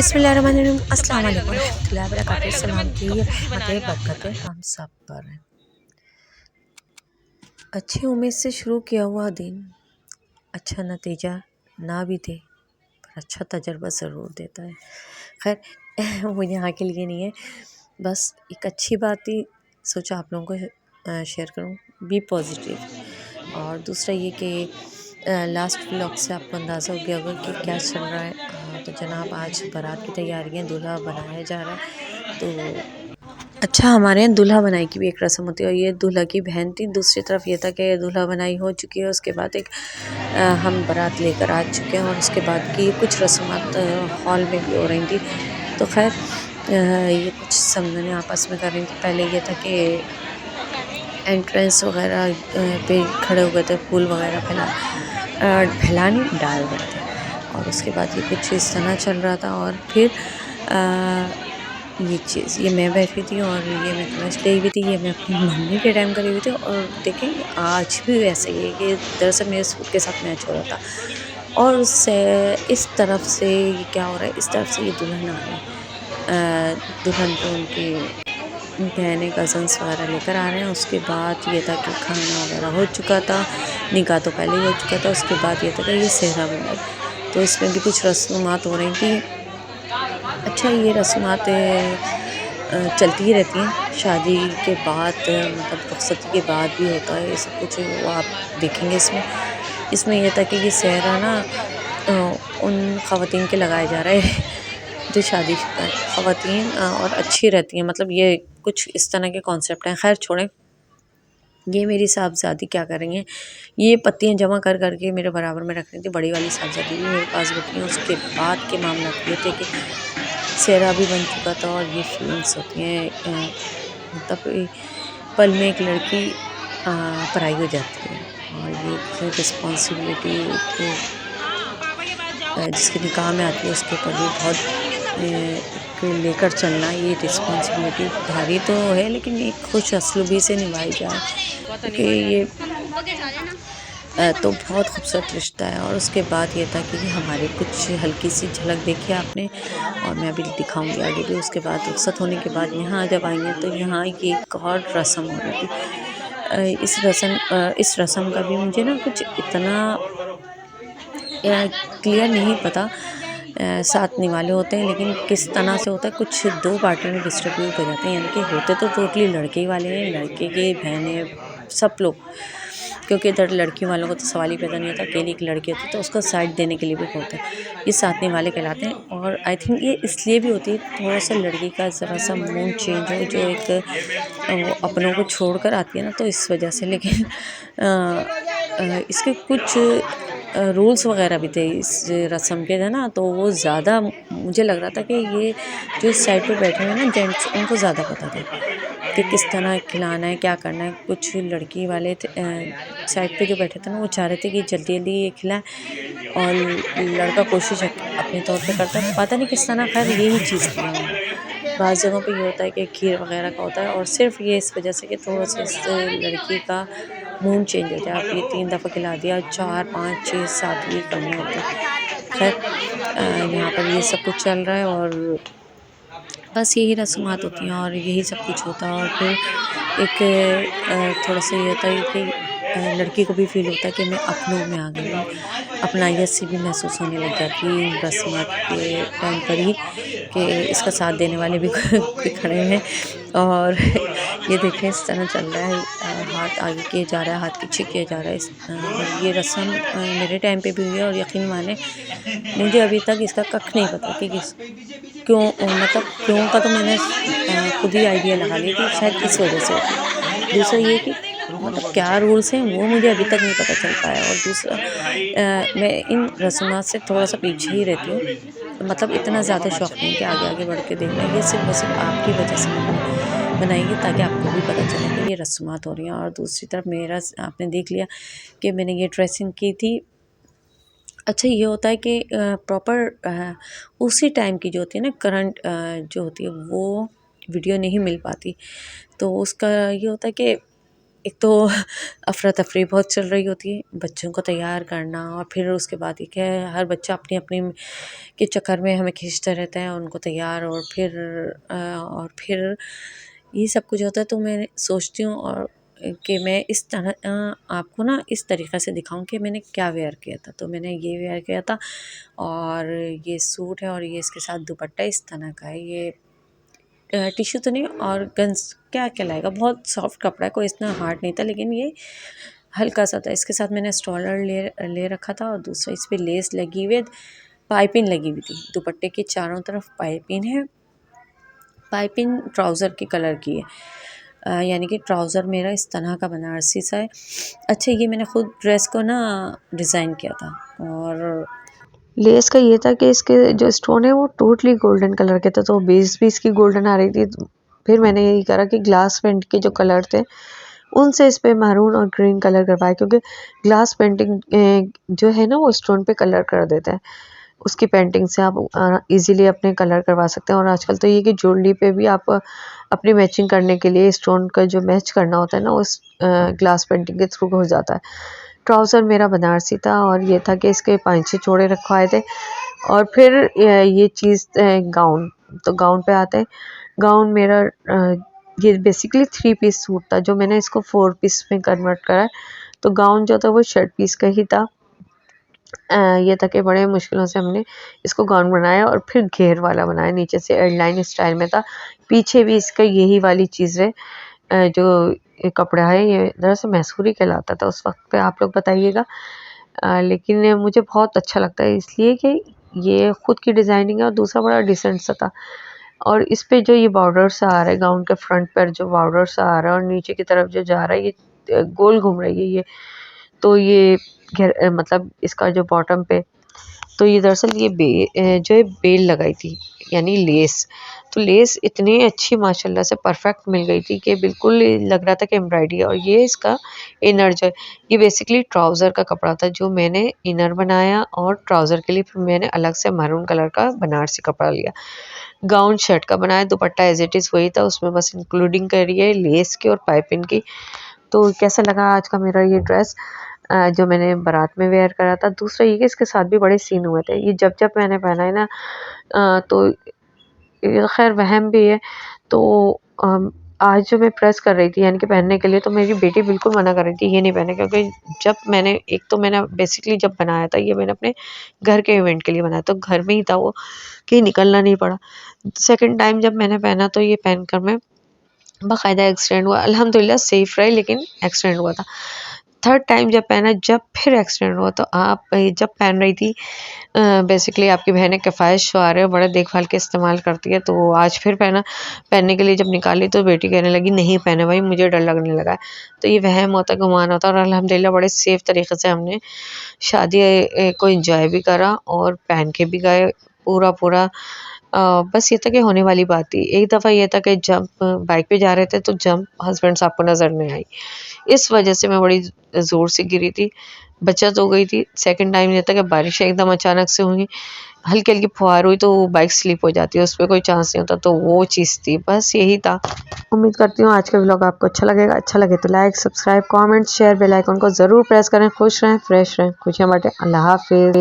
बिस्मिल्लाहिर्रहमानिर्रहीम, अस्सलाम पाने लग वालेकुम रहे हो रहमतुल्लाहि व और बरकातुहू। रोटी सलाम की रोटी बनाने रहमतें लग गए बरकतें हो। हम सब पर हैं। अच्छी उम्मीद से शुरू किया हुआ दिन अच्छा नतीजा ना भी दे पर अच्छा तजुर्बा ज़रूर देता है। खैर वो यहाँ के लिए नहीं है, बस एक अच्छी बात ही सोचा आप लोगों को शेयर करूँ। Be positive. और दूसरा ये कि लास्ट व्लॉग से आपको अंदाज़ा हो गया होगा कि क्या चल रहा है। तो जनाब आज बारात की तैयारियां, दूल्हा बनाया जा रहा है। तो अच्छा, हमारे यहाँ दूल्हा बनाई की भी एक रस्म होती है और ये दूल्हा की बहन थी। दूसरी तरफ ये था कि दूल्हा बनाई हो चुकी है, उसके बाद एक हम बारात लेकर आ चुके हैं और उसके बाद की कुछ रस्मात हॉल में भी हो रही थी। तो खैर ये कुछ समझने आपस में कर रही थी। पहले ये था कि एंट्रेंस वगैरह पे खड़े हो गए थे, फूल वगैरह फैलाने डाल रहे थे और उसके बाद ये कुछ इस तरह चल रहा था। और फिर ये मैं बैठी थी और ये मैं थोड़ा इसलिए हुई थी, ये मैं अपनी मम्मी के टाइम करी हुई थी। और देखें आज भी वैसे ही है कि दरअसल मेरे सूट के साथ मैच हो रहा था और उससे इस तरफ से ये क्या हो रहा है, इस तरफ से ये दुल्हन आ रहे हैं। दुल्हन को उनकी बहनें कज़न्स वगैरह लेकर आ रहे हैं। उसके बाद ये था कि खाना वगैरह हो चुका था, निकाह तो पहले ही हो चुका था। उसके बाद ये था कि ये सेहरा बनाई, तो इसमें भी कुछ रस्मात हो रही थी। अच्छा, ये रस्मात चलती ही रहती हैं शादी के बाद, मतलब रुखसती के बाद भी होता है ये सब कुछ, वो आप देखेंगे इसमें। इसमें यह था कि ये सेहरा ना अ, उन ख़वातीन के लगाए जा रहे हैं जो शादीशुदा हैं ख़वातीन और अच्छी रहती हैं, मतलब ये कुछ इस तरह के कॉन्सेप्ट हैं। खैर छोड़ें, ये मेरी साहबज़ादी क्या कर रही हैं, ये पत्तियाँ जमा कर कर के मेरे बराबर में रख रही थी। बड़ी वाली साहबज़ादी भी मेरे पास बैठी हैं। उसके बाद के मामला ये थे कि सेहरा भी बन चुका था और ये फीलिंग्स होती हैं, मतलब पल में एक लड़की पराई हो जाती है और ये एक रिस्पॉन्सिबिलिटी जिसके निकाह में आती है उसके ऊपर भी बहुत एक लेकर चलना, ये रिस्पॉन्सिबिलिटी भारी तो है, लेकिन एक खुश असलूबी से निभाई जाए क्योंकि ये तो बहुत खूबसूरत रिश्ता है। और उसके बाद ये था कि हमारी कुछ हल्की सी झलक देखी आपने और मैं अभी दिखाऊंगी आगे भी। उसके बाद रुखसत होने के बाद यहाँ जब आएंगे तो यहाँ ये एक और रस्म हो रही थी। इस रस्म का भी मुझे ना कुछ इतना क्लियर नहीं पता। 7 निवाले होते हैं, लेकिन किस तरह से होता है, कुछ 2 पार्टियों में डिस्ट्रीब्यूट हो जाते हैं, यानी कि होते तो टोटली लड़के ही वाले हैं, लड़के की बहनें सब लोग, क्योंकि इधर लड़कियों वालों को तो सवाल ही पैदा नहीं होता। अकेली एक लड़की होती है तो उसको साइड देने के लिए भी होता है। ये 7 निवाले कहलाते हैं और आई थिंक ये इसलिए भी होती है थोड़ा सा लड़की का ज़रा सा मूड चेंज हो, जो एक वो अपनों को छोड़ कर आती है ना, तो इस वजह से। लेकिन इसके कुछ रूल्स वगैरह भी थे इस रस्म के, है ना, तो वो ज़्यादा मुझे लग रहा था कि ये जो इस साइड पे बैठे हुए हैं ना जेंट्स, इनको ज़्यादा पता था कि किस तरह खिलाना है, क्या करना है। कुछ लड़की वाले थे साइड पे जो बैठे थे ना, वो चाह रहे थे कि जल्दी जल्दी ये खिलाएं और लड़का कोशिश अपने तौर पे करता है, पता नहीं किस तरह। खैर यही चीज़ थी हमारी। बाज़ जगहों पे ये होता है कि खीर वगैरह का होता है और सिर्फ ये इस वजह से कि थोड़ा सा इस लड़की का मूड चेंज हो जाए। आप ये 3 दफ़ा खिला दिया, 4 5 6 7 ये करने होते हैं। खैर यहाँ पर ये सब कुछ चल रहा है और बस यही रस्मात होती हैं और यही सब कुछ होता है। और फिर एक थोड़ा सा ये होता है कि लड़की को भी फ़ील होता है कि मैं अपनों में आ गई हूँ, अपनाइयत सी भी महसूस होने लग जाती है इन रस्मात के टाइम पर ही, कि इसका साथ देने वाले भी कोई खड़े हैं। और ये देखें इस तरह चल रहा है, हाथ आगे किया जा रहा है, हाथ पीछे किया जा रहा है। और ये रस्म मेरे टाइम पे भी हुई है और यकीन माने मुझे अभी तक इसका कख नहीं पता कि क्यों, मतलब क्यों का तो मैंने खुद ही आइडिया लगा लिया कि शायद इस वजह से होती है। दूसरा ये कि मतलब क्या रूल्स हैं वो मुझे अभी तक नहीं पता चल पाया। और दूसरा मैं इन रस्मात से थोड़ा-सा पीछे ही रहती हूँ, मतलब इतना ज़्यादा शौक नहीं है कि आगे-आगे बढ़ के देखना। ये सिर्फ़ और सिर्फ़ आपकी वजह से मैंने बनाई है ताकि आपको भी पता चले कि ये रस्मात हो रही हैं। और दूसरी तरफ मेरा आपने देख लिया कि मैंने ये ड्रेसिंग की थी। अच्छा, ये होता है कि प्रॉपर उसी टाइम की जो होती है ना, करंट जो होती है वो वीडियो नहीं मिल पाती, तो उसका ये होता है कि एक तो अफरा तफरी बहुत चल रही होती है, बच्चों को तैयार करना, और फिर उसके बाद एक है हर बच्चा अपनी अपनी के चक्कर में हमें खींचता रहता है उनको तैयार, और फिर ये सब कुछ होता है। तो मैं सोचती हूँ और कि मैं इस तरह आपको ना इस तरीक़े से दिखाऊं कि मैंने क्या वेयर किया था। तो मैंने ये वेयर किया था, और ये सूट है, और ये इसके साथ दुपट्टा इस तरह का है। ये टिश्यू तो नहीं, और गंज क्या कहलाएगा, बहुत सॉफ्ट कपड़ा है, कोई इतना हार्ड नहीं था, लेकिन ये हल्का सा था। इसके साथ मैंने स्टॉलर ले रखा था, और दूसरा इस पे लेस लगी हुई, पाइपिंग लगी हुई थी। दुपट्टे के चारों तरफ पाइपिंग है, पाइपिंग ट्राउज़र के कलर की है, यानी कि ट्राउज़र मेरा इस तरह का बनारसी सा है। अच्छा, ये मैंने खुद ड्रेस को ना डिज़ाइन किया था, और लेस का ये था कि इसके जो स्टोन है वो टोटली गोल्डन कलर के थे, तो बेस भी इसकी गोल्डन आ रही थी। फिर मैंने यही करा कि ग्लास पेंट के जो कलर थे उनसे इस पे मैरून और ग्रीन कलर करवाया, क्योंकि ग्लास पेंटिंग जो है ना वो स्टोन पे कलर कर देता है। उसकी पेंटिंग से आप इजीली अपने कलर करवा सकते हैं। और आजकल तो ये कि ज्वेलरी पे भी आप अपनी मैचिंग करने के लिए स्टोन का जो मैच करना होता है ना उस ग्लास पेंटिंग के थ्रू हो जाता है। ट्राउज़र मेरा बनारसी था, और ये था कि इसके 5-6 जोड़े रखवाए थे। और फिर ये चीज़ गाउन, तो गाउन पे आते हैं। गाउन मेरा ये बेसिकली 3 पीस सूट था, जो मैंने इसको 4 पीस में कन्वर्ट करा है। तो गाउन जो था वो 6 पीस का ही था। ये था कि बड़े मुश्किलों से हमने इसको गाउन बनाया, और फिर घेर वाला बनाया, नीचे से एयरलाइन स्टाइल में था। पीछे भी इसका यही वाली चीज़ है। जो ये कपड़ा है ये दरअसल मैसूरी कहलाता था उस वक्त पे, आप लोग बताइएगा। लेकिन मुझे बहुत अच्छा लगता है, इसलिए कि ये ख़ुद की डिज़ाइनिंग है, और दूसरा बड़ा डिसेंट सा था। और इस पे जो ये बॉर्डर सा आ रहा है, गाउन के फ्रंट पर जो बॉर्डर सा आ रहा है और नीचे की तरफ जो जा रहा है, ये गोल घूम रही है ये। तो ये मतलब इसका जो बॉटम पे, तो ये दरअसल ये जो है बेल लगाई थी, यानी लेस। तो लेस इतनी अच्छी माशाल्लाह से परफेक्ट मिल गई थी कि बिल्कुल लग रहा था कि एम्ब्रॉयडरी है। और ये इसका इनर जो है, ये बेसिकली ट्राउज़र का कपड़ा था, जो मैंने इनर बनाया, और ट्राउज़र के लिए फिर मैंने अलग से मैरून कलर का बनारसी कपड़ा लिया। गाउन शर्ट का बनाया, दुपट्टा एज इट इज़ वही था, उसमें बस इंक्लूडिंग करी है लेस की और पाइपिंग की। तो कैसा लगा आज का मेरा ये ड्रेस जो मैंने बारात में वेयर करा था। दूसरा ये कि इसके साथ भी बड़े सीन हुए थे। ये जब जब मैंने पहना है ना तो ये खैर वहम भी है। तो आज जो मैं प्रेस कर रही थी यानी कि पहनने के लिए, तो मेरी बेटी बिल्कुल मना कर रही थी ये नहीं पहने, क्योंकि जब मैंने एक तो मैंने बेसिकली जब बनाया था ये मैंने अपने घर के इवेंट के लिए बनाया, तो घर में ही था वो, कहीं निकलना नहीं पड़ा। सेकंड टाइम जब मैंने पहना तो ये पहनकर मैं बाकायदा एक्सीडेंट हुआ, अल्हम्दुलिल्लाह सेफ रहे, लेकिन एक्सीडेंट हुआ था। थर्ड टाइम जब पहना, जब फिर एक्सीडेंट हुआ। तो आप जब पहन रही थी बेसिकली आपकी बहनें किफ़ायत आ रहे हो, बड़ा देखभाल के इस्तेमाल करती है। तो आज फिर पहना, पहनने के लिए जब निकाली तो बेटी कहने लगी नहीं पहने भाई, मुझे डर लगने लगा है। तो ये वहम होता, गुमान होता, और अल्हम्दुलिल्लाह बड़े सेफ़ तरीक़े से हमने शादी को एंजॉय भी करा और पहन के भी गए पूरा। बस ये था कि होने वाली बात थी। एक दफ़ा ये था कि जंप बाइक पे जा रहे थे, तो जंप हस्बैंड साहब को नज़र नहीं आई, इस वजह से मैं बड़ी ज़ोर से गिरी थी, बचत हो गई थी। सेकंड टाइम ये था कि बारिश एकदम अचानक से हुई, हल्की-हल्की फुहार हुई तो बाइक स्लिप हो जाती है, उस पे कोई चांस नहीं होता। तो वो चीज़ थी, बस यही था। उम्मीद करती हूँ आज का व्लॉग आपको अच्छा लगेगा। अच्छा लगे तो like, subscribe, comment, share, bell icon को ज़रूर प्रेस करें। खुश रहें, फ्रेश रहें, खुशियाँ बाँटें। अल्लाह हाफ़िज़।